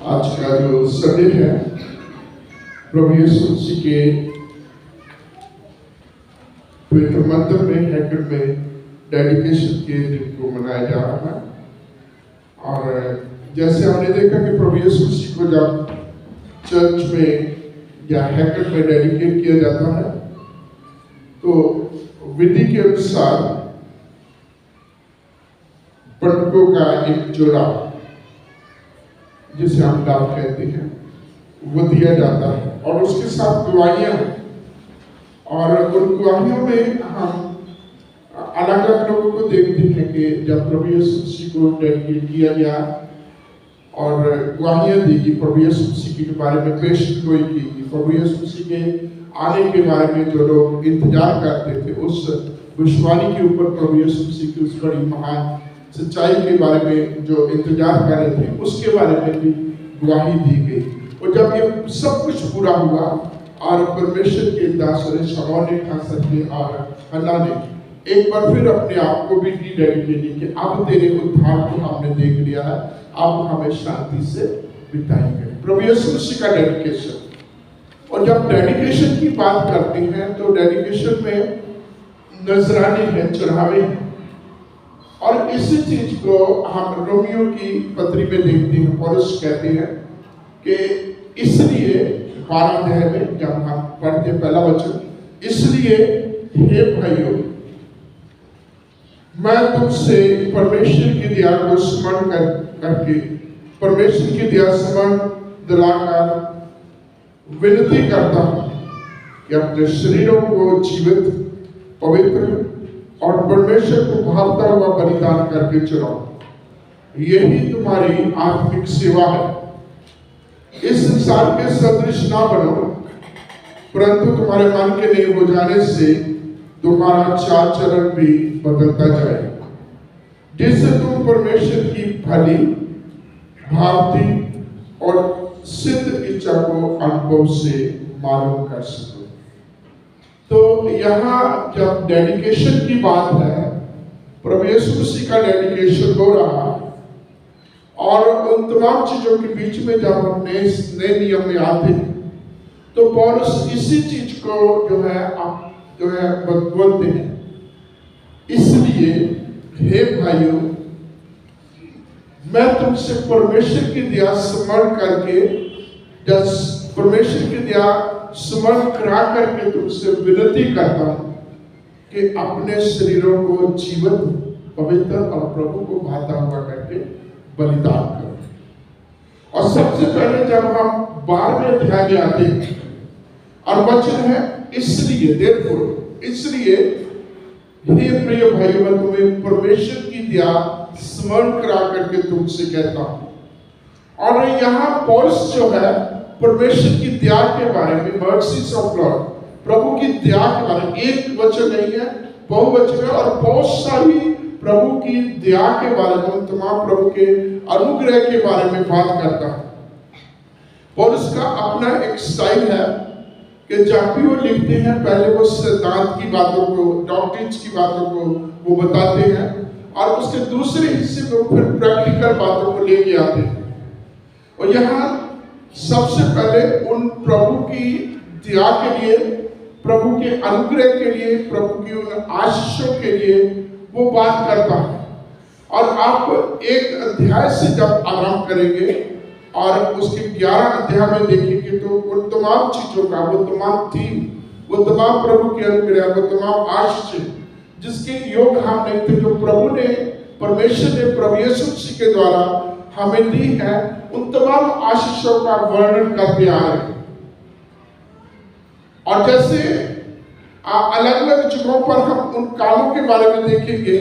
आज का जो संडे है प्रभु यीशु मसीह के पवित्र मंदिर में हैकल में डेडिकेशन के दिन को मनाया जा रहा है। और जैसे हमने देखा कि प्रभु यीशु मसीह को जब चर्च में या हैकल में डेडिकेट किया जाता है तो विधि के अनुसार पंडितों का एक जोड़ा जिसे हम डाक कहते हैं वो दिया जाता है और उसके साथ गवाहियां हैं। और उन गवाहियों में हम अलग अलग लोगों को देखते हैं कि जब प्रभु यीशु मसीह को डेडिकेट किया गया और गवाहियां दी गई प्रभु यीशु मसीह के बारे में पेश गोई की गई, प्रभु यीशु मसीह के आने के बारे में जो लोग इंतजार करते थे उस भविष्यवाणी के ऊपर प्रभु यीशु मसीह की उस बड़ी महान सच्चाई के बारे में जो इंतजार कर रहे थे उसके बारे में भी गवाही दी गई। और जब ये सब कुछ पूरा हुआ और परमेश्वर के दास शमौन ने खास करके और हन्ना ने एक बार फिर अपने आप को भी डेडिकेट किया कि अब तेरे उद्धार को हमने देख लिया है, अब हमें शांति से बिताएंगे। प्रभु यीशु मसीह का डेडिकेशन। और जब डेडिकेशन की बात करते हैं तो डेडिकेशन में नजराने हैं, चढ़ावे हैं। और इसी चीज को हम रोमियो की पत्री में देखते हैं। पौलुस कहते हैं कि इसलिए 12 अध्याय में जब हम पढ़ते पहला वचन, इसलिए हे भाइयों मैं तुमसे परमेश्वर की दया को स्मरण करके परमेश्वर की दया स्मरण दिलाकर विनती करता हूं कि अपने शरीरों को जीवित, पवित्र और परमेश्वर को भावता हुआ बलिदान करके चुनाओ। यही तुम्हारी आत्मिक सेवा है। इस संसार के सदृश ना बनो, परंतु तुम्हारे मन के नए हो जाने से तुम्हारा चाल चलन भी बदलता जाएगा, जिससे तुम परमेश्वर की भली, भावती और सिद्ध इच्छा को अनुभव से मालूम कर सको। तो यहाँ जब डेडिकेशन की बात है, प्रभु यीशु मसीह का डेडिकेशन हो रहा है और उन तमाम चीजों के बीच में जब हम नए नियम में आते हैं तो पौलुस इसी चीज को जो है बोलते हैं। इसलिए हे भाइयों मैं तुमसे परमेश्वर की दया स्मरण करके परमेश्वर की दया स्मरण करा करके तुमसे विनती करता हूं कि अपने शरीरों को जीवित, पवित्र और प्रभु को भाता हुआ करके बलिदान करो। और सबसे पहले जब हम 12वें अध्याय में आते हैं और वचन है इसलिए, therefore, इसलिए हे प्रिय भाई मैं तुम्हें परमेश्वर की दया स्मरण करा करके तुमसे कहता हूं। और यहाँ पौलुस जो है परमेश्वर की दया के बारे में, मर्सीज ऑफ गॉड, प्रभु की दया के बारे में, एक वचन नहीं है, बहुवचन है और बहुत सारी प्रभु की दया के बारे में, तमाम प्रभु के अनुग्रह के बारे में बात करता है। पौलुस का अपना एक स्टाइल है कि जब भी वो लिखते हैं पहले वो सिद्धांत की बातों को, डॉक्ट्रिन्स की बातों को वो बताते हैं और उसके दूसरे हिस्से में फिर प्रैक्टिकल बातों को लेके आते हैं। और यहाँ सबसे पहले उन प्रभु की दया के लिए, प्रभु के अनुग्रह के लिए, प्रभु की उन आशीषों के लिए वो बात करता है। और आप एक अध्याय से जब आरंभ करेंगे और उसके 11 अध्याय में देखेंगे तो उन तमाम चीजों का, वो तमाम थीम, वो तमाम प्रभु के अनुग्रह, वो तमाम आशीष जिसके योग हम नहीं थे, जो प्रभु ने, परमेश्वर ने प्रभु यीशु मसीह के द्वारा हमें दी है, उन तमाम आशीषों का वर्णन करते आ रहे हैं। और जैसे अलग अलग जगहों पर हम उन कामों के बारे में देखेंगे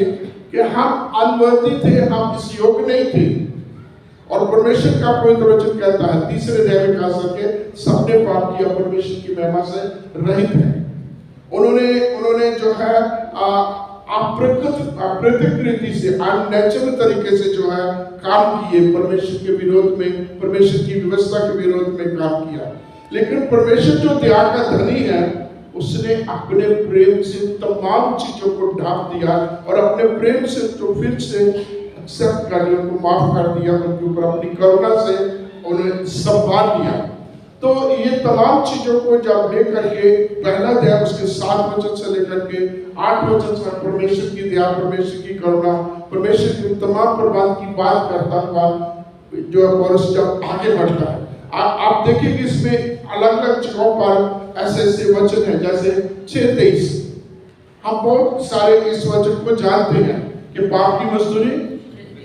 कि हम अनवर्दी थे, हम इस योग नहीं थे। और परमेश्वर का पवित्र वचन कहता है 3 अध्याय में खास करके सबने पाप किया, परमेश्वर की महिमा से रहित है। उन्होंने जो है अप्राकृतिक रीति से, अननेचुरल तरीके से जो है काम किए, परमेश्वर के विरोध में, परमेश्वर की व्यवस्था के विरोध में काम किया। लेकिन परमेश्वर जो दया का धनी है, उसने अपने प्रेम से तमाम चीजों को ढांप दिया और अपने प्रेम से तो फिर से एक्सेप्ट कर लिया, उनको माफ कर दिया, उनके ऊपर अपनी करुणा से उन्होंने संभाल लिया। तो ये तमाम चीजों को जब लेकर के पहला अध्याय उसके 7 वचन से लेकर के 8 वचन से परमेश्वर की दया, परमेश्वर की करुणा, परमेश्वर की तमाम प्रबंध की बात करता हुआ जो है पौलुस जब आगे बढ़ता है, आप देखेंगे इसमें अलग अलग जगहों पर ऐसे ऐसे वचन हैं, जैसे 6:23 हम बहुत सारे इस वचन को जानते हैं कि पाप की मजदूरी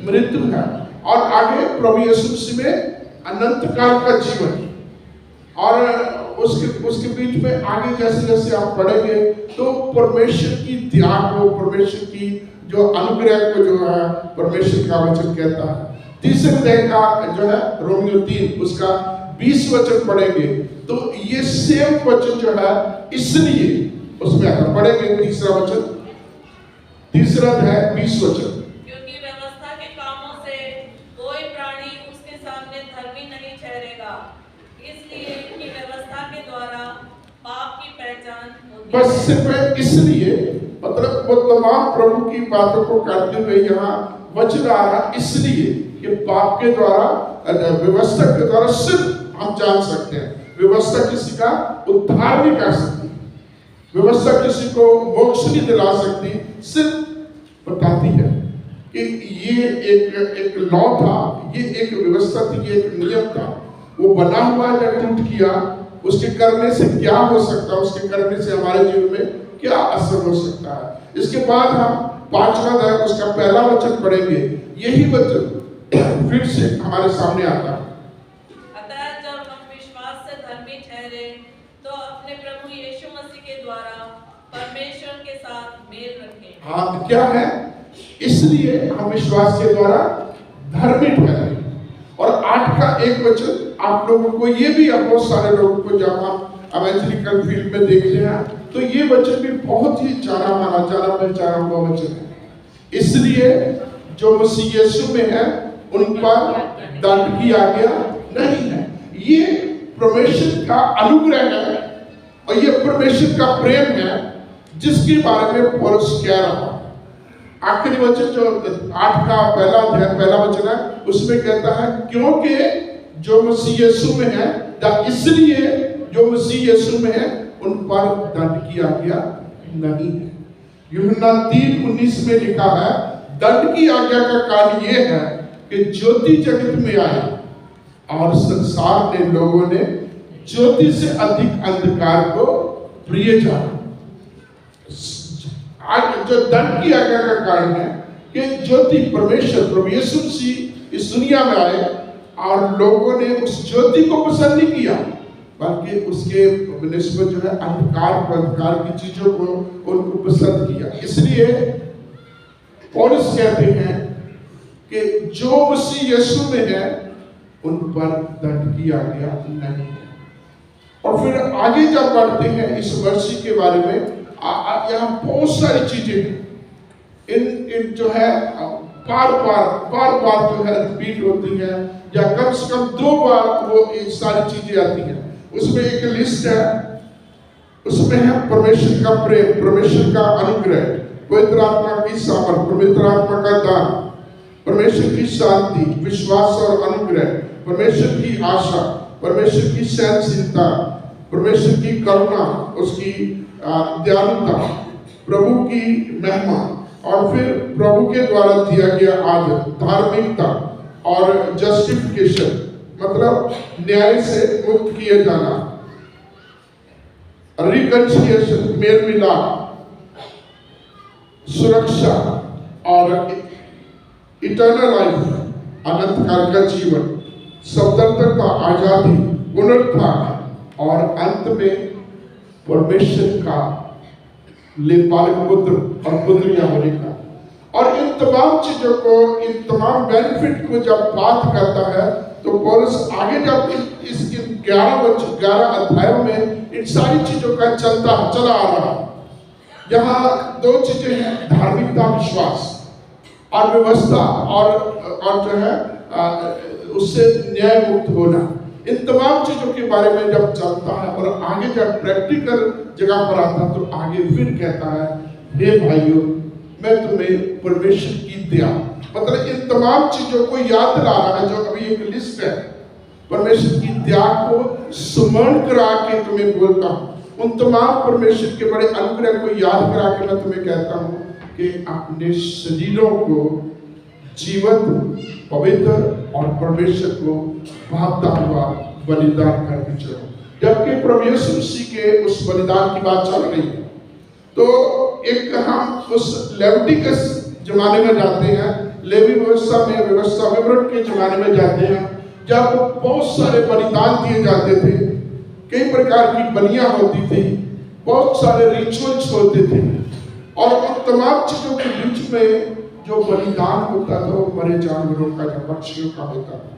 मृत्यु है, और आगे प्रभु यीशु मसीह में अनंत काल का जीवन, और उसके बीच में आगे जैसे जैसे आप पढ़ेंगे तो परमेश्वर की दया को, परमेश्वर की जो अनुग्रह को जो है परमेश्वर का वचन कहता है। तीसरे अध्याय का जो है रोमियो 3 उसका 20 वचन पढ़ेंगे तो ये सेम वचन जो है इसलिए उसमें अगर पढ़ेंगे तीसरा वचन, तीसरा अध्याय 20 वचन, क्योंकि व्यवस्था के कामों से कोई प्राणी उसके सामने धर्मी नहीं ठहरेगा, इसलिए कि व्यवस्था के द्वारा पाप की पहचान होती है। बस सिर्फ इसलिए, मतलब वो तमाम प्रभु की बातों को करते हुए यहाँ वचन आ रहा इसलिए कि पाप के द्वारा, व्यवस्था के द्वारा सिर्फ हम जान सकते हैं। व्यवस्था किसी का उद्धार नहीं कर सकती, व्यवस्था किसी को मोक्ष नहीं दिला सकती, सिर्फ बताती है कि ये एक लॉ था, ये एक व्यवस्था थी, ये एक नियम था, वो बना हुआ है, टूट किया, उसके करने से क्या हो सकता है, उसके करने से हमारे जीवन में क्या असर हो सकता है। इसके बाद हम 5वां अध्याय उसका पहला वचन पढ़ेंगे, यही वचन फिर से हमारे सामने आता है। अतः जब हम विश्वास से धर्मी ठहरे तो अपने प्रभु यीशु मसीह के द्वारा परमेश्वर के साथ मेल रखें। हाँ, क्या है? इसलिए हम विश्वास के द्वारा धर्मी ठहरे। और 8 का एक वचन आप लोगों को, ये भी बहुत सारे लोगों को जब हम एवेंजलिकल फील्ड में देखते हैं तो ये वचन भी बहुत ही जाना माना, जाना पहचाना हुआ वचन है। इसलिए जो मसीह यीशु में है उन पर दंड की आज्ञा नहीं है। ये परमेश्वर का अनुग्रह है और ये परमेश्वर का प्रेम है जिसके बारे में पौलुस कह रहा है। आखिरी वचन जो 8 का पहला अध्याय पहला वचन है उसमें कहता है क्योंकि जो मसीह यीशु में है, इसलिए जो मसीह यीशु में है उन पर दंड की आज्ञा नहीं है। यूहन्ना 3:19 में लिखा है दंड की आज्ञा का कारण यह है कि ज्योति जगत में आई और संसार ने लोगों ने ज्योति से अधिक अंधकार को प्रिय जाना। आज जो दंड की आज्ञा का कारण है कि ज्योति परमेश्वर प्रभु यीशु मसीह इस दुनिया में आए और लोगों ने उस ज्योति को पसंद नहीं किया, बल्कि उसके निस्बत जो है अंधकार की चीजों को उनको पसंद किया। इसलिए पौलुस कहते हैं कि जो मसीह यीशु में है उन पर दंड की आज्ञा नहीं है। और फिर आगे जब बढ़ते हैं इस वर्षी के बारे में, यहाँ बहुत सारी चीजें हैं, इन जो है बार बार जो है रिपीट होती है, या कम से कम 2 बार वो ये सारी चीजें आती हैं। उसमें एक लिस्ट है, उसमें है परमेश्वर का प्रेम, परमेश्वर का अनुग्रह, पवित्र आत्मा की सामर्थ, पवित्र आत्मा का दान, परमेश्वर की शांति, विश्वास और अनुग्रह, परमेश्वर की आशा, परमेश्वर की सहनशीलता, परमेश्वर की करुणा, उसकी दयालुता, प्रभु की महिमा, और फिर प्रभु के द्वारा दिया गया आदर, धार्मिकता और जस्टिफिकेशन, मतलब न्याय से मुक्त किए जाना, रिकंसिलिएशन, मेल मिलाप, सुरक्षा और इटर्नल लाइफ, अनंत काल का जीवन, स्वतंत्रता, आजादी, पुनरुत्थान और अंत में परमेश्वर का लेपालक पुत्र और पुत्रियां होने का। और इन तमाम चीजों को, इन तमाम बेनिफिट को जब बात करता है तो पौलुस आगे जब इस 11 अध्यायों में इन सारी चीजों का चला आ रहा है। यहाँ 2 चीजें हैं, धार्मिकता, विश्वास, और व्यवस्था, और जो है उससे न्याय मुक्त होना। इन तमाम चीजों के बारे में जब चलता है और आगे जब प्रैक्टिकल जगह पर आता है तो आगे फिर कहता है हे भाइयों, मैं तुम्हें परमेश्वर की दया, मतलब इन तमाम चीजों को याद दिला रहा है। जो अभी एक लिस्ट है परमेश्वर की दया को स्मरण करा के तुम्हें बोलता हूँ। उन तमाम परमेश्वर के बड़े अनुग्रह को याद करा के मैं तुम्हें कहता हूँ कि अपने शरीरों को जीवित, पवित्र और परमेश्वर को भावता हुआ बलिदान करके चलो। जबकि प्रभु यीशु मसीह के उस बलिदान की बात चल रही है, तो एक हम उस लेविटिकस जमाने में जाते हैं, लेवी व्यवस्था में, व्यवस्था विवरण के जमाने में जाते हैं, जब बहुत सारे बलिदान दिए जाते थे, कई प्रकार की बलियां होती थी, बहुत सारे रिचुअल्स होते थे, और उन तमाम चीजों के बीच में जो बलिदान होता था वो मरे जानवरों का या पक्षियों का होता था।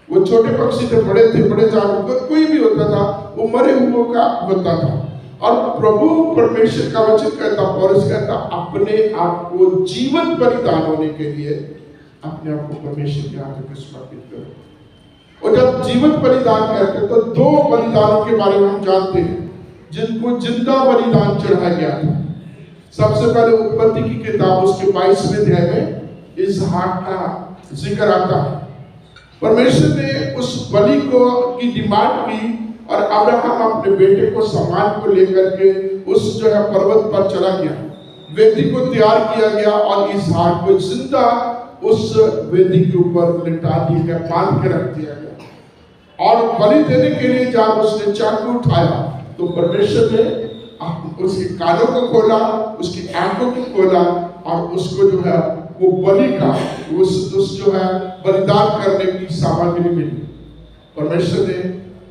वो छोटे पक्षी थे, बड़े थे, बड़े जानवर, कोई भी होता था, वो मरे हुओं का होता था। और प्रभु परमेश्वर का वचन कहता, पौलुस कहता, अपने आप को जीवित बलिदान होने के लिए अपने आप को परमेश्वर के आगे में समर्पित करो। और जब जीवित बलिदान कहते हैं तो दो बलिदानों के बारे में हम जानते हैं जिनको जिंदा बलिदान चढ़ाया गया था। सबसे पहले उत्पत्ति की किताब उसके 22वें अध्याय में इसहाक का जिक्र आता है। परमेश्वर ने उस बलि को की डिमांड की और अब्राहम अपने बेटे को सामान को लेकर के उस जो है पर्वत पर चला गया, वेदी को तैयार किया गया और इसहाक को जिंदा उस वेदी के ऊपर लिटा दिया गया, बांध के रख दिया गया। और बलि देने के लिए जब उसने चाकू उठाया तो परमेश्वर ने उसके कानों को खोला, उसकी आंखों को खोला और उसको जो है वो बलि का उस जो है बलिदान करने की सामग्री मिली। परमेश्वर ने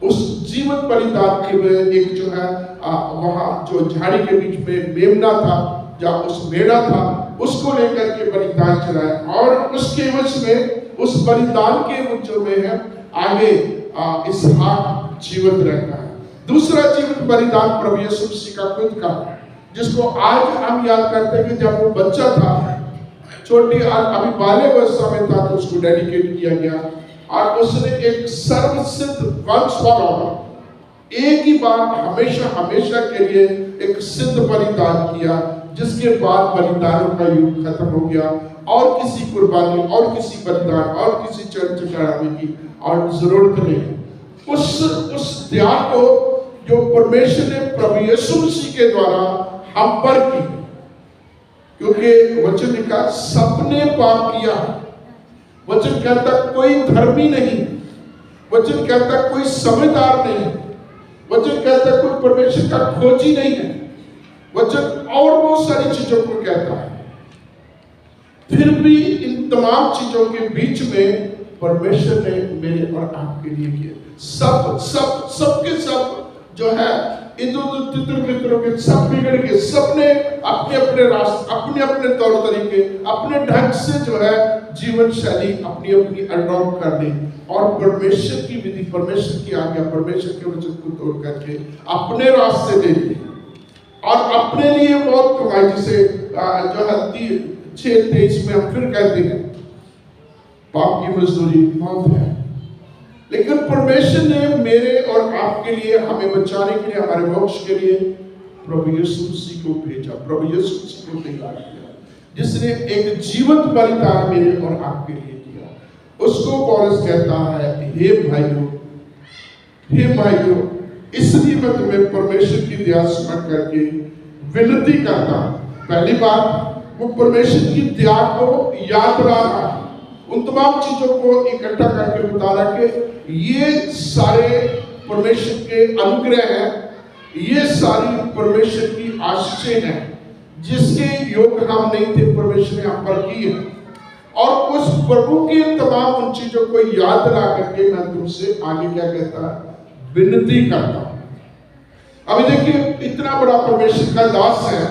उस जीवित बलिदान के में एक जो है वहां जो झाड़ी के बीच में मेमना था, जहाँ उस मेढ़ा था, उसको लेकर के बलिदान चलाया और उसके वश में उस बलिदान के वजह में है आगे इसहाक जीवित रहता है। दूसरा जीवित बलिदान प्रभु यीशु मसीह का खुद का, जिसको आज हम याद करते हैं कि जब वो बच्चा था, छोटी अभी बाल्यावस्था में था, तो उसको डेडिकेट किया गया और उसने एक सर्वसिद्ध वंश वाला एक ही बार हमेशा हमेशा के लिए एक सिद्ध बलिदान किया, जिसके बाद बलिदानों का युग खत्म हो गया और किसी कुर्बानी और किसी बलिदान और किसी चर्च चढ़ाने की और जरूरत नहीं। उस त्याग को जो परमेश्वर ने प्रभु यीशु मसीह के द्वारा हम पर की, क्योंकि वचन लिखा सबने पाप किया। वचन कहता कोई धर्मी नहीं, वचन कहता कोई समझदार नहीं, वचन कहता कोई परमेश्वर का खोजी नहीं है, वचन और बहुत सारी चीजों को कहता है। फिर भी इन तमाम चीजों के बीच में परमेश्वर ने मेरे और आपके लिए किया। सबके सब जो है इधर के सब बिगड़ के, सबने अपने अपने रास्ते, अपने अपने तौर तरीके, अपने ढंग से जो है जीवन शैली अपनी अपनी अडॉप्ट कर ली और परमेश्वर की विधि, परमेश्वर की आज्ञा, परमेश्वर के वचन को तोड़ करके अपने रास्ते ले लिए और अपने लिए मौत कमाई। जिसे जो है 6:23 में हम फिर कहते हैं पाप की मजदूरी मौत है, लेकिन परमेश्वर ने मेरे और आपके लिए, हमें बचाने के लिए, हमारे मोक्ष के लिए प्रभु यीशु मसीह को भेजा, प्रभु यीशु मसीह को तैयार किया, जिसने एक जीवित बलिदान मेरे और आपके लिए किया। उसको पौलुस कहता है, हे भाइयों, इसलिए मैं तुम्हें परमेश्वर की दया स्मरण करके विनती करता हूं। पहली बात, वो परमेश्वर की दया को याद रहा, उन तमाम चीजों को इकट्ठा करके बता रहा कि ये सारे परमेश्वर के अनुग्रह हैं, ये सारी परमेश्वर की आशीषें हैं जिसके योग हम नहीं थे, परमेश्वर ने हम पर की है। और उस प्रभु के तमाम उन चीजों को याद ला करके मैं तुमसे आगे क्या कहता है, विनती करता हूं। अभी देखिए, इतना बड़ा परमेश्वर का दास है,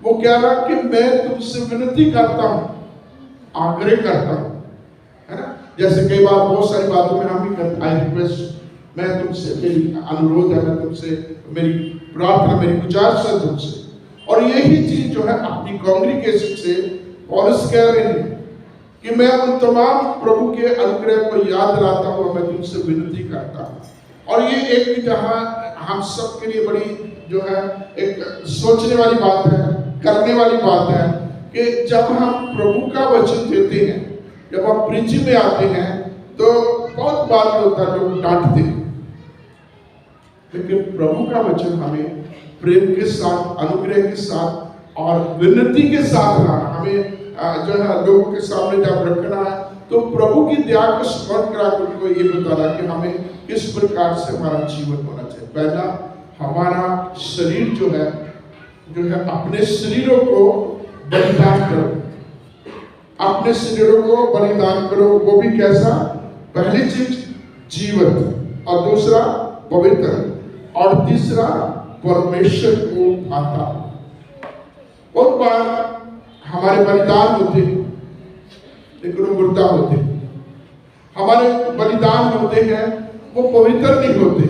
वो कह रहा कि मैं तुमसे विनती करता हूं, आग्रह करता हूं, है ना। जैसे कई बार बहुत सारी बातों में हम भी कहते हैं, आई रिक्वेस्ट, मैं तुमसे, मेरी अनुरोध है, मैं तुमसे, मेरी प्रार्थना, मेरी गुजारिश है तुमसे। और यही चीज जो है अपनी कांग्रीगेशन से पौलुस कह रहे हैं कि मैं उन तमाम प्रभु के अनुग्रह को याद दिलाता हूं, मैं तुमसे विनती करता हूं। और ये एक जहां हम सब के लिए बड़ी जो है एक सोचने वाली बात है, करने वाली बात है कि जब हम प्रभु का वचन देते हैं, जब हम प्रीचिंग में आते हैं, तो बहुत बार होता है लोग डांटते हैं, लेकिन प्रभु का वचन हमें प्रेम के साथ, अनुग्रह के साथ और विनती के साथ लाना, हमें जो है लोगों के सामने जब रखना है तो प्रभु की दया को स्मरण करा उनको ये बताना कि हमें किस प्रकार से हमारा जीवन होना चाहिए। पहला, हमारा शरीर जो है अपने शरीरों को बलिदान करो, अपने शरीरों को बलिदान करो। वो भी कैसा? पहली चीज जीवित, और दूसरा पवित्र, और तीसरा परमेश्वर को भाता। बहुत बार हमारे बलिदान होते हैं लेकिन वो मुर्दा होते हैं, हमारे बलिदान होते हैं वो पवित्र नहीं होते,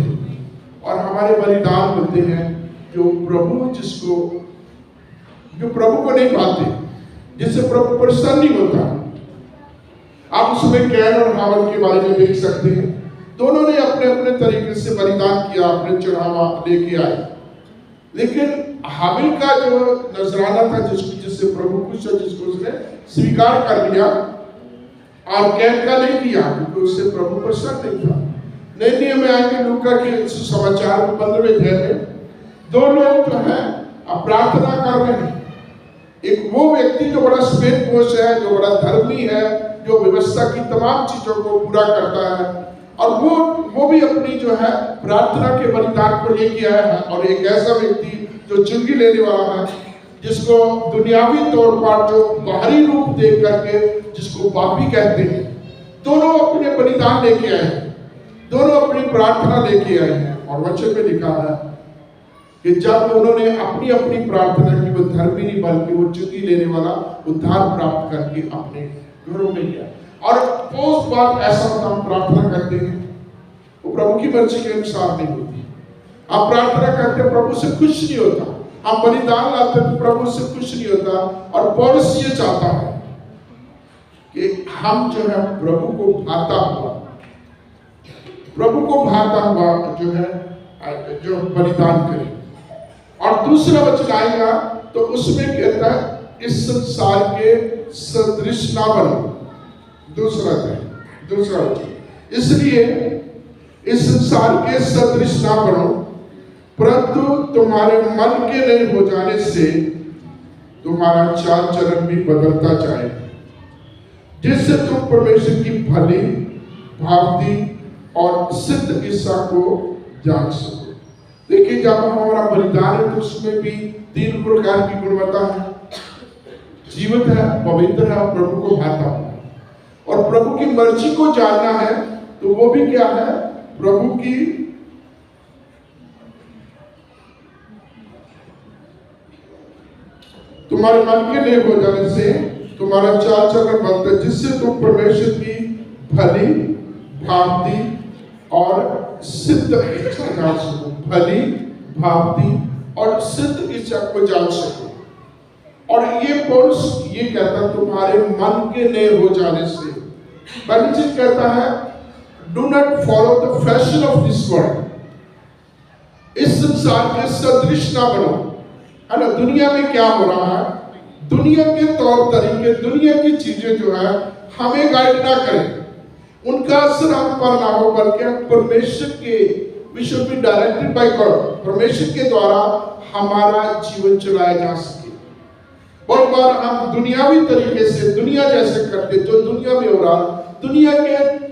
और हमारे बलिदान होते हैं जो प्रभु को नहीं पाते, जिससे प्रभु प्रसन्न नहीं होता। आप उसमें कैन और हावल के बारे में देख सकते हैं, दोनों ने अपने अपने तरीके से बलिदान किया, अपने चढ़ावा लेके आए, लेकिन हाबिल का जो नजराना था जिससे प्रभु खुश है, जिसको उसने स्वीकार कर लिया, और कैन का नहीं किया क्योंकि उससे प्रभु प्रसन्न नहीं था। नए नियम में आएंगे लूका के समाचार 15वें अध्याय में दो लोग जो है प्रार्थना कर रहे हैं। एक वो व्यक्ति जो बड़ा स्वेतपोष है, जो बड़ा धर्मी है, जो व्यवस्था की तमाम चीजों को पूरा करता है, और वो भी अपनी जो है प्रार्थना के बलिदान को लेके आया है। और एक ऐसा व्यक्ति जो जिंदगी लेने वाला है, जिसको दुनियावी तौर पर जो बाहरी रूप देख करके जिसको पापी कहते हैं, दोनों अपने बलिदान लेके आए हैं, दोनों अपनी प्रार्थना लेके आए हैं। और वचन में लिखा है कि जब उन्होंने अपनी अपनी प्रार्थना की, वो धर्मी नहीं बल्कि वो जिंदगी लेने वाला उद्धार प्राप्त करके अपने घरों में गया। और बहुत बार ऐसा होता, हम प्रार्थना करते हैं वो प्रभु की मर्जी के अनुसार नहीं होती। आप प्रार्थना करते हैं, प्रभु से खुश नहीं होता, आप बलिदान लाते हैं तो प्रभु से खुश नहीं होता। और पौलुस ये चाहता है कि हम जो है प्रभु को भाता हुआ जो बलिदान करें। और दूसरा वचन आएगा तो उसमें कहता है इस संसार के सदृश ना बनो। दूसरा वचन, इसलिए इस संसार के सदृश ना बनो, परंतु तुम्हारे मन के नए हो जाने से तुम्हारा चाल चलन भी बदलता जाए, जिससे तुम परमेश्वर की भली, भावती और सिद्ध इच्छा को जान सको। देखिए, जब हमारा बलिदान है तो उसमें भी 3 प्रकार की गुणवत्ता है, जीवित है, पवित्र है, और प्रभु को भाता है। और प्रभु की मर्जी को जानना है तो वो भी क्या है? प्रभु की तुम्हारे मन के लिए हो जाने से तुम्हारा चाल चलन बनता है, जिससे तुम परमेश्वर की भली, भावती और सिद्ध इच्छा जान सको। भली, भावती और सिद्ध इच्छा को जान सको। और ये पौलुस ये कहता तुम्हारे मन के नए हो जाने से। पहली चीज कहता है do not follow the fashion of this world. इस संसार के सदृश ना बनो, है ना। दुनिया में क्या हो रहा है, दुनिया के तौर तरीके, दुनिया की चीजें जो है हमें गाइड ना करें, उनका असर हम पर ना हो, बल्कि हम परमेश्वर के, we should be directed by God, परमेश्वर के द्वारा हमारा जीवन चलाया जा सके। बहुत बार हम दुनियावी तरीके से, दुनिया जैसे करते, जो दुनिया में हो रहा, दुनिया के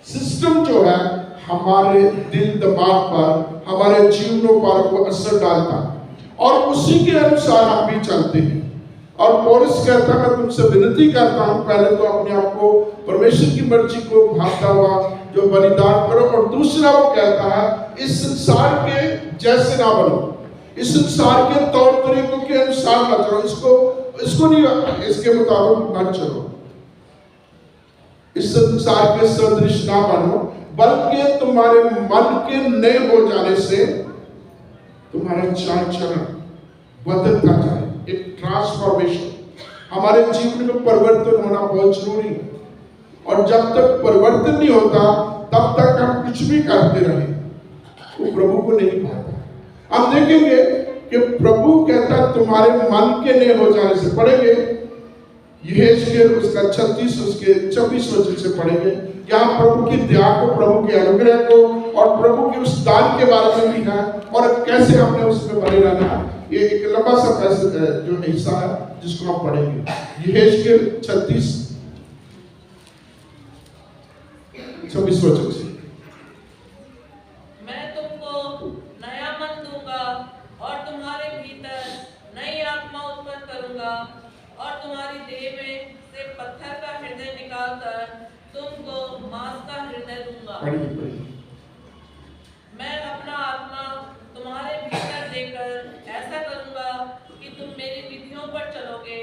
सिस्टम जो है हमारे दिल दिमाग पर, हमारे जीवनों पर वो असर डालता है, और उसी के अनुसार हम भी चलते हैं। और पौलुस कहता है मैं तुमसे विनती करता हूं, पहले तो अपने आप को परमेश्वर की मर्जी को भागता हुआ जो बलिदान करो, और दूसरा वो कहता है इस संसार के जैसे ना बनो, इस संसार के तौर तरीकों के अनुसार मत चलो, इसको नहीं, इसके मुताबिक मत चलो, इस संसार के सदृश ना बनो, बल्कि तुम्हारे मन के नए हो जाने से तुम्हारा चाल चलन बदलता जाए। एक ट्रांसफॉर्मेशन, हमारे जीवन में परिवर्तन होना बहुत जरूरी है। और जब तक परिवर्तन नहीं होता तब तक हम कुछ भी करते रहे वो प्रभु को नहीं पाता। हम देखेंगे कि प्रभु कहता तुम्हारे मन के नए हो जाने से, पढ़ेंगे यहेजकेल उसका 36 उसके 24 वचन से पढ़ेंगे। यहाँ प्रभु की दया को, प्रभु के अनुग्रह को और प्रभु के उस दान के बारे में भी है और कैसे हमने उसमें बने रहना है। ये एक लंबा सा जो हिस्सा है जिसको हम पढ़ेंगे। यहेजकेल 36 26 वचन से। मैं तुमको नया मन दूंगा और तुम्हारे भीतर नई आत्मा उत्पन्न करूंगा और तुम्हारी देह में से पत्थर का हृदय निकालकर तुमको मांस का हृदय दूंगा। मैं अपना आत्मा तुम्हारे भीतर देकर ऐसा करूंगा कि तुम मेरी विधियों पर चलोगे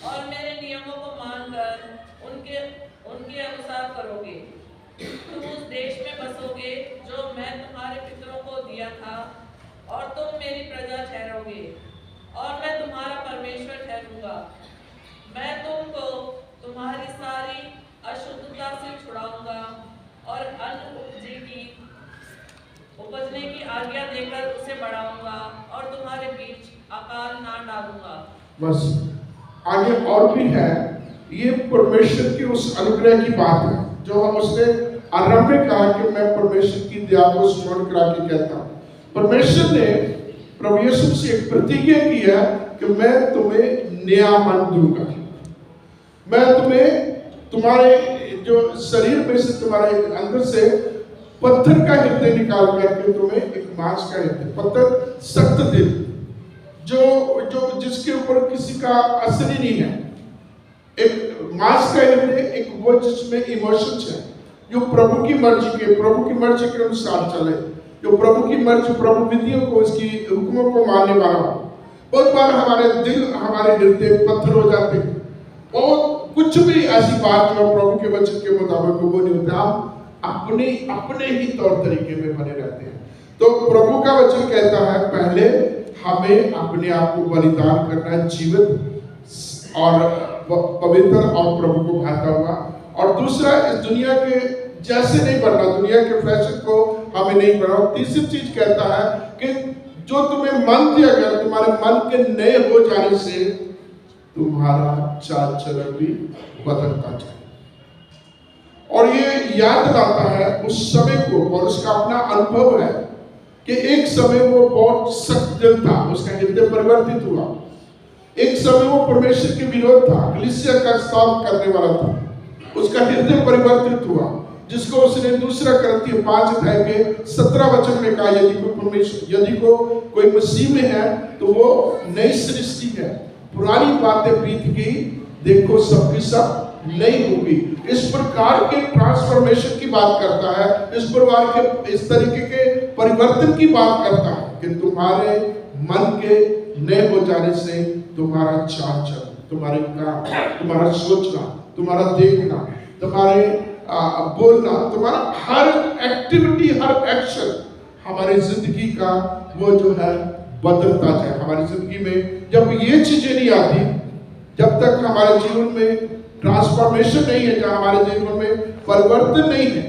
और मेरे नियमों को मानकर उनके अनुसार करोगे। तुम उस देश में बसोगे जो मैं तुम्हारे पितरों को दिया था और तुम मेरी प्रजा ठहरोगे और मैं तुम्हारा परमेश्वर ठहरूंगा। मैं तुमको तुम्हारी सारी अशुद्धता से छुड़ाऊंगा और अन्न उपजने की आज्ञा देकर उसे बढ़ाऊंगा और तुम्हारे बीच अकाल ना डालूंगा। बस आगे और भी है। ये परमेश्वर की उस अनुग्रह की बात है जो हम उसने आरंभ में कहा कि मैं परमेश्वर की दया को स्मरण करा के कहता हूँ। परमेश्वर ने प्रभु यीशु से एक प्रतिज्ञा की है कि मैं तुम्हें नया मन दूंगा। मैं तुम्हें तुम्हारे जो शरीर में से, तुम्हारे अंदर से पत्थर का हृदय निकाल करके तुम्हें एक मांस का हृदय, पत्थर सख्त दिल जो जिसके ऊपर किसी का असर ही नहीं है, एक मांस का हृदय, एक वो जिसमें इमोशंस है, जो प्रभु की मर्जी के अनुसार चले, जो प्रभु की मर्जी, प्रभु विधियों को, उसकी हुक्मों को मानने वाला हो। बहुत बार हमारे दिल, हमारे हृदय पत्थर हो जाते हैं और कुछ भी ऐसी बात जो प्रभु के वचन के मुताबिक वो नहीं होता, हम अपने ही तौर तरीके में बने रहते हैं। तो प्रभु का वचन कहता है पहले हमें अपने आप को बलिदान करना है, जीवित और पवित्र और प्रभु को भाता हुआ। और दूसरा, इस दुनिया के जैसे नहीं बनना, दुनिया के फैशन को हमें नहीं बनाना। तीसरी चीज कहता है कि जो तुम्हें मन दिया गया, तुम्हारे मन के नए हो जाने से तुम्हारा चाल चलन भी बदलता जाए। और ये याद लाता है उस समय को, और उसका अपना अनुभव है कि एक समय वो बहुत सख्त दिल था, उसका हृदय परिवर्तित हुआ। एक समय वो परमेश्वर के विरोध था, कलीसिया का स्थापना करने वाला था, उसका हृदय परिवर्तित हुआ, जिसको उसने दूसरा करंथियों 5 अध्याय के 17 वचन में कहा, यदि कोई मसीह में है तो वो नई सृष्टि है, पुरानी बातें बीत गई, देखो सब की सब नई होगी। इस प्रकार के ट्रांसफॉर्मेशन की बात करता है, इस प्रकार के इस तरीके के परिवर्तन की बात करता है कि तुम्हारे मन के नए हो जाने से तुम्हारा चाल चलन, तुम्हारे काम, तुम्हारा सोचना, तुम्हारा देखना, तुम्हारे बोलना, तुम्हारा हर एक्टिविटी, हर एक्शन हमारी जिंदगी का वो जो है बदलता जाए। हमारी जिंदगी में जब ये चीजें नहीं आती, जब तक हमारे जीवन में ट्रांसफॉर्मेशन नहीं है, जहाँ हमारे जीवन में परिवर्तन नहीं है,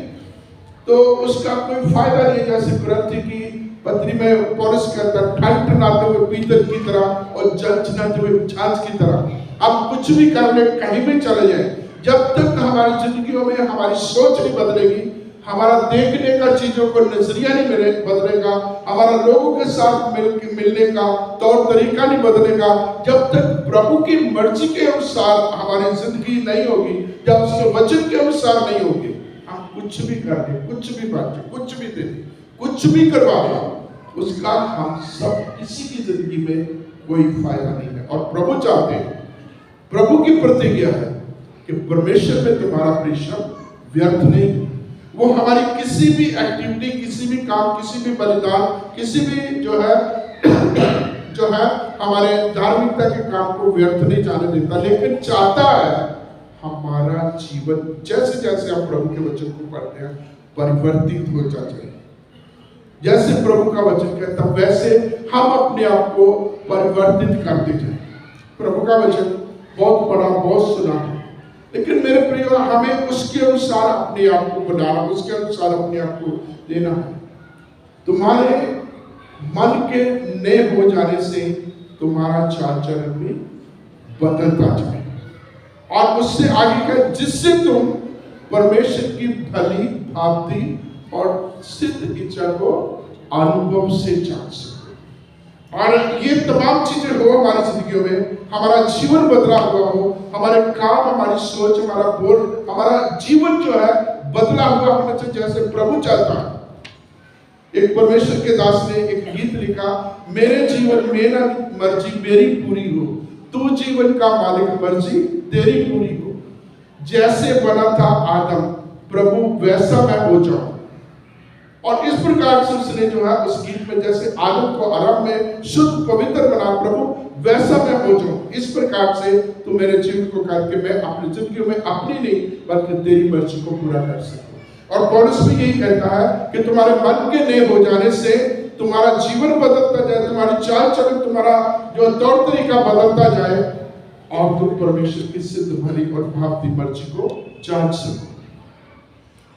तो उसका कोई फायदा नहीं। जैसे कुरिन्थी की पत्री में पौलुस कहता है, ठनठनाते हुए पीतल की तरह और झनझनाते हुए छाछ की तरह हम कुछ भी करने कहीं भी चले जाए, जब तक हमारी जिंदगियों में हमारी सोच नहीं बदलेगी, हमारा देखने का चीजों को नजरिया नहीं बदलेगा, हमारा लोगों के साथ मिलने का तौर तरीका नहीं बदलेगा, जब तक प्रभु की मर्जी के अनुसार हमारी जिंदगी नहीं होगी, जब उसके वचन के अनुसार नहीं होगी, हम कुछ भी कर ले, कुछ भी बात, कुछ भी दे दे, कुछ भी करवा दे, उसका हम सब किसी की जिंदगी में कोई फायदा नहीं है। और प्रभु चाहते हैं, प्रभु की प्रतिज्ञा है कि परमेश्वर में तुम्हारा परिश्रम व्यर्थ नहीं। वो हमारी किसी भी एक्टिविटी, किसी भी काम, किसी भी बलिदान, किसी भी जो है हमारे धार्मिकता के काम को व्यर्थ नहीं जाने देता, लेकिन चाहता है हमारा जीवन जैसे जैसे हम प्रभु के वचन को पढ़ते हैं परिवर्तित हो जाए। जैसे प्रभु का वचन कहता वैसे हम अपने आप को परिवर्तित करते जाए। प्रभु का वचन बहुत बड़ा, बहुत सुना है, लेकिन मेरे प्रियो हमें उसके अनुसार अपने आप को बनाना, उसके अनुसार अपने आप को देना है। तुम्हारे मन के नए हो जाने से तुम्हारा चाल चलन भी बदलता जाए। और उससे आगे का जिससे तुम परमेश्वर की भली भांति और सिद्ध इच्छा को अनुभव से जान सको। और ये तमाम चीजें हो हमारी जिंदगियों में, हमारा जीवन बदला हुआ हो, हमारे काम, हमारी सोच, हमारा बोल, हमारा जीवन जो है बदला हुआ होना चाहिए जैसे प्रभु चाहता है। एक परमेश्वर के दास ने एक गीत लिखा, मेरे जीवन में ना मर्जी मेरी पूरी हो, तू जीवन का मालिक मर्जी तेरी पूरी हो। जैसे बना था आदम प्रभु वैसा मैं हो जाऊं। और इस प्रकार से उसने जो है उस गीत में जैसे आदम को आरंभ में शुद्ध पवित्र बना प्रभु वैसा मैं हो जाऊं। इस प्रकार से तू मेरे जीवन को करके मैं अपनी जिंदगी में अपनी नहीं बल्कि तेरी मर्जी को पूरा कर सकूं। और पौलुस भी यही कहता है कि तुम्हारे मन के नए हो जाने से तुम्हारा जीवन बदलता जाए, तुम्हारी चाल चलन, तुम्हारा जो तौर तरीका बदलता जाए और तुम परमेश्वर की सिद्ध भली और भावती मर्जी को जान सको।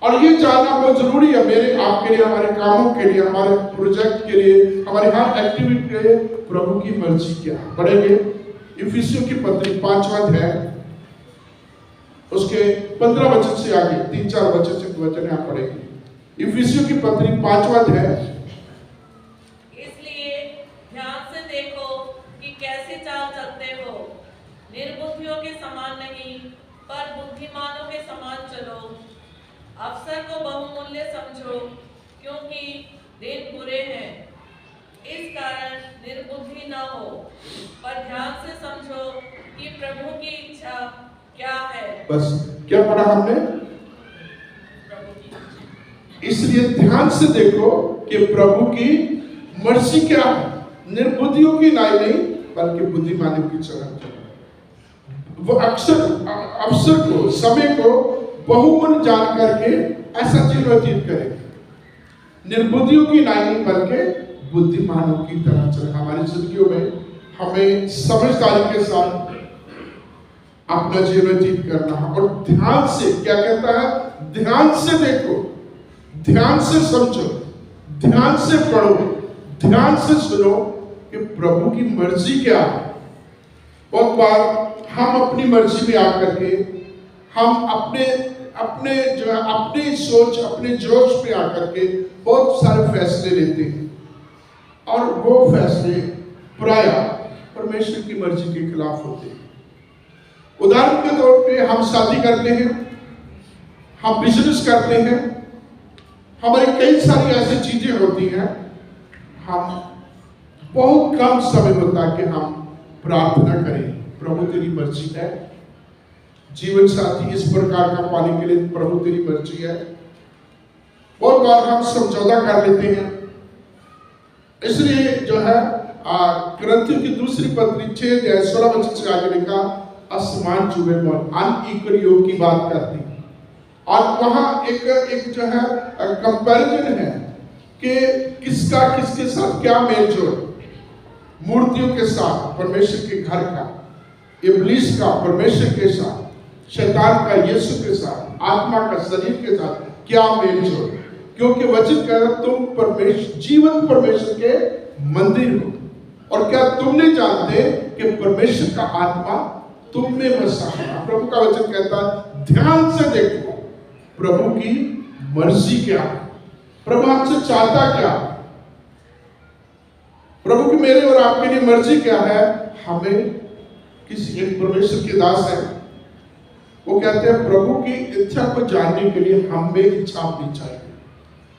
और ये जानना बहुत जरूरी है मेरे आपके लिए, हमारे कामों के लिए, हमारे प्रोजेक्ट के लिए, हमारे हर एक्टिविटी के लिए प्रभु की मर्जी क्या है। पढ़ेंगे इफिसियों की पत्री 5वां अध्याय उसके 15 वचन से आगे 3-4 वचन से वचन आप पढ़ेंगे। इफिसियों की पत्री 5वां अध्याय। इसलिए ध्यान से देखो कि कैसे चाल चलते हो, निर्बुद्धियों के समान नहीं पर बुद्धिमानों के समान चलो। अवसर को बहुमूल्य समझो क्योंकि दिन बुरे हैं। इस कारण निर्बुद्धि न हो पर ध्यान से समझो कि प्रभु की इच्छा क्या है। बस क्या पढ़ा हमने? इसलिए ध्यान से देखो कि प्रभु की मर्जी क्या है, निर्बुद्धियों की नहीं बल्कि बुद्धिमानों की चलन। वो अवसर को, समय को बहुमूल्य जान करके ऐसा जीवन व्यतीत करें, निर्बुद्धियों की नहीं बल्कि बुद्धिमानों की तरह चले। हमारी जिंदगियों में हमें समझदारी के साथ अपना जीवन व्यतीत करना है। और ध्यान से, क्या कहता है, ध्यान से देखो, ध्यान से समझो, ध्यान से पढ़ो, ध्यान से सुनो कि प्रभु की मर्जी क्या है। बहुत बार हम अपनी मर्जी में आकर के हम अपने जो है अपनी सोच, अपने जोश पे आकर के बहुत सारे फैसले लेते हैं और वो फैसले प्राय परमेश्वर की मर्जी के खिलाफ होते हैं। उदाहरण के तौर पे हम शादी करते हैं, हम बिजनेस करते हैं, हमारी कई सारी ऐसी चीजें होती हैं, हम बहुत कम समय होता है कि हम प्रार्थना करें प्रभु तेरी मर्जी है, जीवन साथी इस प्रकार का पाने के लिए प्रभु तेरी मर्जी है। बहुत बार हम समझौता कर लेते हैं। इसलिए जो है कुरिन्थियों की दूसरी पत्री 6:16 वचन से आगे लिखा, असमान जुबे मन अनइक्वल योग की बात करती है। और वहां एक जो है कंपैरिजन है कि किसका किसके साथ क्या मेल जोड़, मूर्तियों के साथ परमेश्वर के घर का, इब्लीस का परमेश्वर के साथ, शैतान का यीशु के साथ, आत्मा का शरीर के साथ क्या मेल जोड़। क्योंकि वचन कह रहा तुम परमेश्वर, जीवंत परमेश्वर के मंदिर हो। और क्या तुम नहीं जानते कि परमेश्वर का आत्मा तुम में बसा है। प्रभु का वचन कहता है ध्यान से देखो प्रभु की मर्जी क्या है, प्रभु हमसे चाहता क्या, प्रभु की मेरे और आपके लिए मर्जी क्या है। हमें किसी एक परमेश्वर के दास है, वो कहते हैं प्रभु की इच्छा को जानने के लिए हम में इच्छा होनी चाहिए।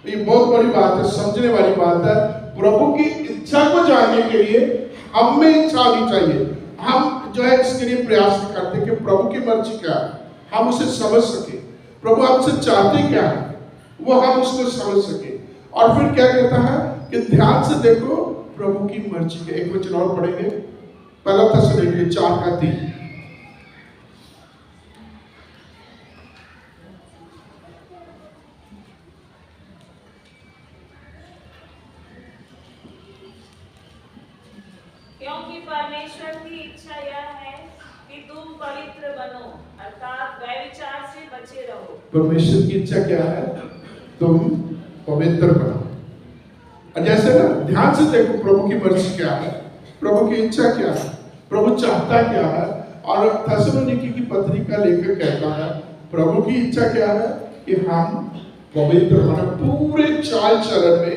ये बहुत बड़ी बात है, समझने वाली बात है। प्रभु की इच्छा को जानने के लिए हम में इच्छा होनी चाहिए। हम जो है इसके लिए प्रयास करते हैं कि प्रभु की मर्जी क्या है, हम उसे समझ सके, प्रभु हमसे चाहते क्या है वो हम उसको समझ सके। और फिर क्या कहता है कि ध्यान से देखो प्रभु की मर्जी के। एक वचन और पढ़ेंगे, पहला थिस्सलुनीके 4:3। क्योंकि परमेश्वर की इच्छा यह है कि तुम पवित्र बनो, अर्थात व्यभिचार से बचे रहो। परमेश्वर की इच्छा क्या है, तुम पवित्र बनो। जैसे ना ध्यान से देखो प्रभु की मर्जी क्या है, प्रभु की इच्छा क्या है, प्रभु चाहता क्या है। और थेसलोनिकी की पत्री का लेखक कहता है प्रभु की इच्छा क्या है कि हम पवित्र बने, पूरे चाल चलन में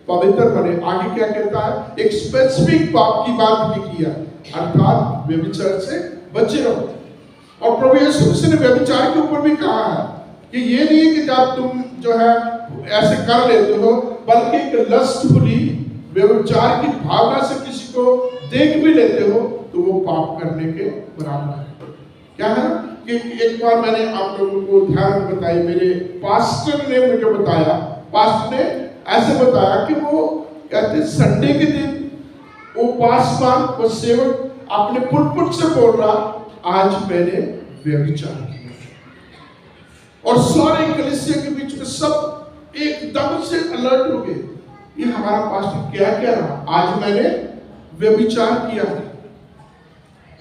पवित्र बने। आगे क्या कहता है, एक स्पेसिफिक पाप की बात लिखी है, अर्थात व्यभिचार से बचे रहो। और प्रभु यीशु मसीह ने व्यभिचार के ऊपर भी कहा है कि ये नहीं कि जब तुम जो है ऐसे कर लेते हो, बल्कि एक लस्टफुली व्यभिचार की भावना से किसी को देख भी लेते हो तो वो पाप करने के बराबर है। क्या है कि एक बार मैंने आप लोगों को ध्यान बताई, मेरे पास्टर ने मुझे बताया, पास्टर ने ऐसे बताया कि वो कहते संडे के दिन वो पासवान वो सेवक अपने पुलपुट से बोल रहा आज मैंने व्यभिचार किया, और सारे कलीसिया के बीच में सब एकदम से अलर्ट हो गए, ये हमारा पास्टर क्या कह रहा, आज मैंने व्यभिचार किया है।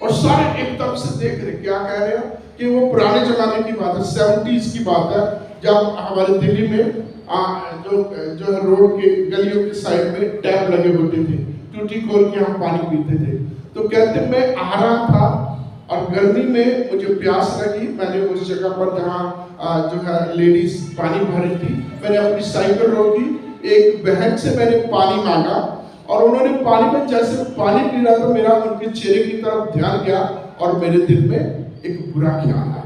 और सारे एकदम से देख रहे क्या कह रहे हैं कि वो पुराने जमाने की बात है, 70s की बात है, जब हमारे दिल्ली में जो है रोड के गलियों के साइड में टैप लगे होते थे, टूटी खोल के हम पानी पीते थे। तो कहते मैं आ रहा था और गर्मी में मुझे प्यास लगी, मैंने उस जगह पर जहाँ जो है लेडीज पानी भर रही थी, मैंने अपनी साइकिल रोकी, एक बहन से मैंने पानी मांगा और उन्होंने पानी में जैसे पानी पी रहा था मेरा उनके चेहरे की तरफ ध्यान गया और मेरे दिल में एक बुरा ख्याल आया।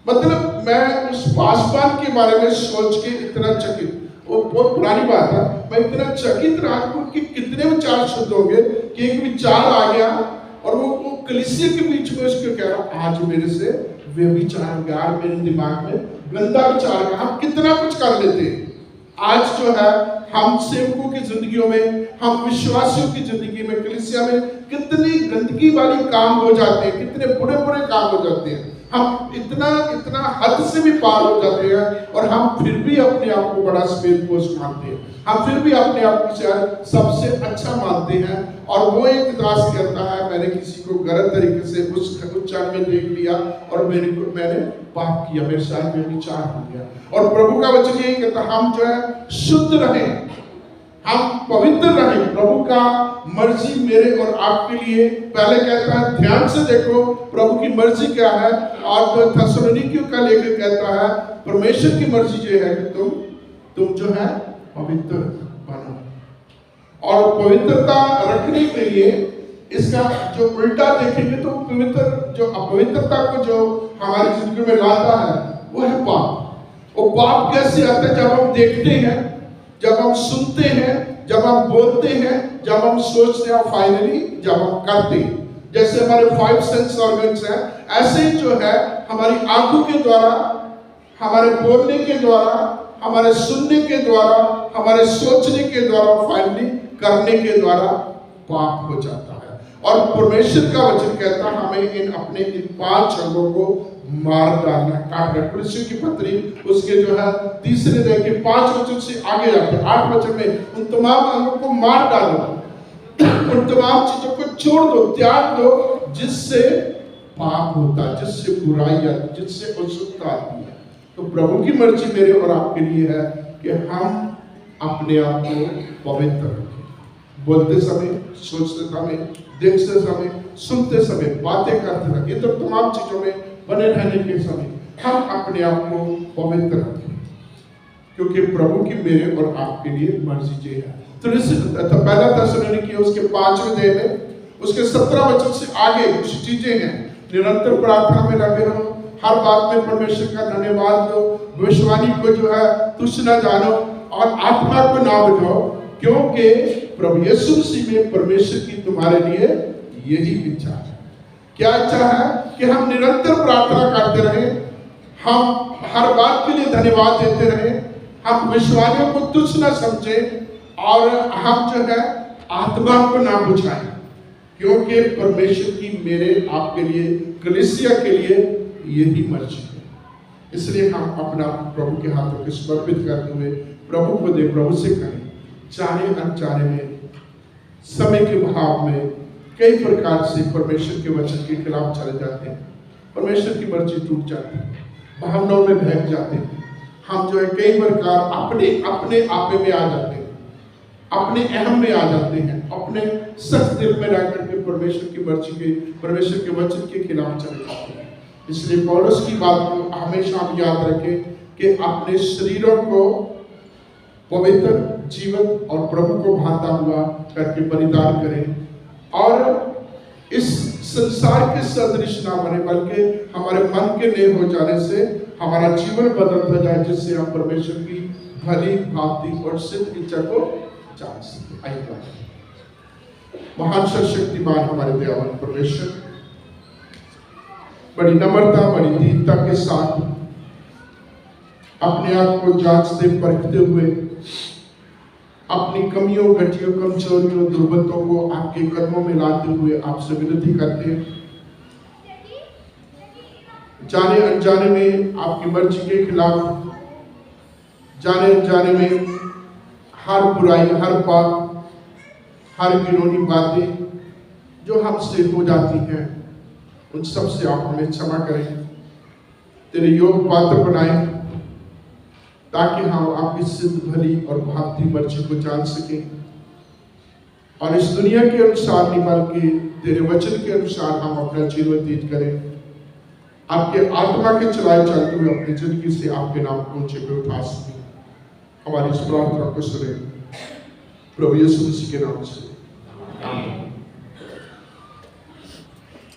मतलब मैं उस पासवान के बारे में सोच के इतना चकित, वो बहुत पुरानी बात है, मैं इतना चकित रहा कि कितने विचार शुद्ध हो गए कि एक विचार आ गया और वो कलीसिया के बीच में उसको कह रहा आज मेरे से व्यभिचार हो गया, मेरे दिमाग में गंदा विचार गया। हम कितना कुछ कर लेते हैं आज जो है, हम सेवकों की जिंदगियों में, हम विश्वासियों की जिंदगी में, कलीसिया में कितनी गंदगी वाली काम हो जाते हैं, कितने बुरे बुरे काम हो जाते हैं, हम इतना इतना हद से भी पार हो जाते हैं और हम फिर भी अपने आप को बड़ा स्पेस मानते हैं, हम फिर भी अपने आप को शायद सबसे अच्छा मानते हैं। और वो एक दास कहता है मैंने किसी को गलत तरीके से उस क्षण में देख लिया और मैंने पाप किया, मेरे साथ में विचार हो गया। और प्रभु का वचन यही कहता हम जो है शुद्ध रहें, हम पवित्र रहें, प्रभु का मर्जी मेरे और आपके लिए। पहले कहता है ध्यान से देखो प्रभु की मर्जी क्या है, और जो थेसलोनिकियों का लेखक कहता है परमेश्वर की मर्जी ये है कि तुम जो है पवित्र बनो। और पवित्रता रखने के लिए इसका जो उल्टा देखेंगे तो पवित्र जो अपवित्रता को जो हमारी जिंदगी में लाता है वो है पाप। वो पाप कैसे आता है, जब हम देखते हैं, जब हम सुनते हैं, जब हम बोलते हैं, जब हम सोचते हैं, फाइनली जब हम करते हैं। जैसे हमारे 5 सेंस ऑर्गन्स हैं, ऐसे जो है हमारी आंखों के द्वारा, हमारे बोलने के द्वारा, हमारे सुनने के द्वारा, हमारे सोचने के द्वारा, फाइनली करने के द्वारा पाप हो जाता है। और परमेश्वर का वचन कहता है हमें अपने इन 5 अंगों को मार डालना, काटना। कुरिन्थियों की पत्री उसके जो है 3 अध्याय के 5 वचन से आगे जाते हैं 8 वचन में उन तमाम अंगों को मार डालो, उन तमाम चीजों को छोड़ दो, त्याग दो जिससे पाप होता है, जिससे बुराई आती, जिससे अशुद्धता आती है। तो प्रभु की मर्जी मेरे और आपके लिए है कि हम अपने आप को पवित्र रखें, बोलते समय, सोचते समय, देखते समय, सुनते समय, बातें करते समय, तो तमाम चीजों में बने रहने के समय हम अपने आप को पवित्र रखें, क्योंकि प्रभु की मेरे और आपके लिए मर्जी ये है। तो पहला थेसलोनिकी उसके 5वें अध्याय में उसके 17 वचन से आगे कुछ चीजें हैं। निरंतर प्रार्थना में लगे रहो, हर बात में परमेश्वर का धन्यवाद दो, भविष्यवाणी को जो है तुच्छ न जानो और आत्मा को ना बुझाओ, क्योंकि प्रभु यीशु मसीह में परमेश्वर की तुम्हारे लिए यही इच्छा है। क्या इच्छा है कि हम निरंतर प्रार्थना करते रहें, हम हर बात के लिए धन्यवाद देते रहें, हम विश्वासियों को तुच्छ न समझें और हम जो है आत्मा को ना बुझाएं, क्योंकि परमेश्वर की मेरे आपके लिए, कलीसिया के लिए यही मर्जी है। इसलिए हम अपना प्रभु के हाथों के समर्पित करते हुए प्रभु को दे, प्रभु से कहें, चाहे अनचाहे में, समय के भाव में कई प्रकार से परमेश्वर के वचन के खिलाफ चले जाते हैं, परमेश्वर की मर्जी टूट जाती है, भावनाओं में बहक जाते हैं, हम जो है कई प्रकार अपने आपे में आ जाते हैं, अपने अहम में आ जाते हैं, अपने सच दिल में रह करके परमेश्वर की मर्जी के, परमेश्वर के वचन के खिलाफ चले जाते हैं। इसलिए पौलुस की बात को हमेशा हम याद रखें कि अपने शरीरों को पवित्र, जीवित और प्रभु को भाता हुआ करके बलिदान करें, और इस संसार के सदृश ना बने, बल्कि हमारे मन के नए हो जाने से हमारा जीवन बदलता जाए, जिससे हम परमेश्वर की भली, भांति और सिद्ध इच्छा को जान सके। आइए, महान सर्वशक्तिमान हमारे दयावान परमेश्वर, बड़ी नम्रता, बड़ी दीनता के साथ अपने आप को जांचते परखते हुए, अपनी कमियों, घटियों, कमजोरियों, दुर्बलताओं को आपके कदमों में लाते हुए आपसे विनती करते हैं, जाने अनजाने में आपकी मर्जी के खिलाफ, जाने अनजाने में हर बुराई, हर पाप, हर घिनौनी बातें जो हमसे हो जाती हैं, उन सब से आप हमें क्षमा करें, तेरे योग पात्र बनाएं, ताकि हम आपकी सिद्ध, भली और भांति मर्जी को जान सकें, और इस दुनिया के अनुसार नहीं बल्कि तेरे वचन के अनुसार हम अपना जीवन व्यतीत करें, आपके आत्मा के चलाए चलते हुए अपनी जिंदगी से आपके नाम को ऊंचे पे उठा सकें। हमारी इस प्रार्थना को सुने प्रभु यीशु मसीह के नाम से, आमीन।